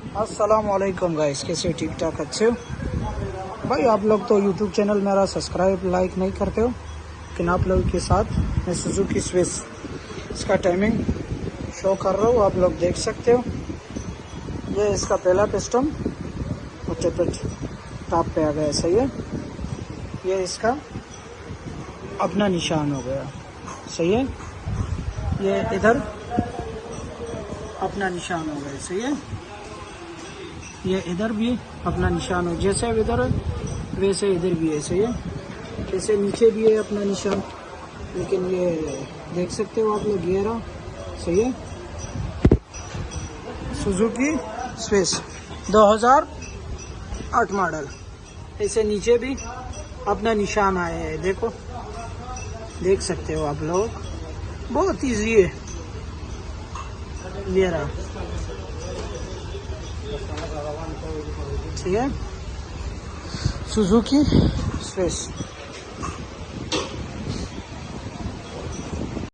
अस्सलामुअलैकुम गाइस, कैसे ठीक ठाक अच्छे हो भाई। आप लोग तो यूट्यूब चैनल मेरा सब्सक्राइब लाइक नहीं करते हो, लेकिन आप लोगों के साथ मैं सुजुकी स्विस इसका टाइमिंग शो कर रहा हूँ। आप लोग देख सकते हो, ये इसका पहला पिस्टन ऊंचे पे टॉप पे आ गया, सही है। ये इसका अपना निशान हो गया, सही है। ये इधर अपना निशान हो गया, सही है। ये इधर भी अपना निशान हो, जैसे इधर वैसे इधर भी है, सही है। जैसे नीचे भी है अपना निशान, लेकिन ये देख सकते हो आप लोग, ये रहा, सही है। सुजुकी स्विस 2008 मॉडल, ऐसे नीचे भी अपना निशान आया है, देखो देख सकते हो आप लोग, बहुत इजी है। ये रहा, ठीक है, सुजुकी स्विस।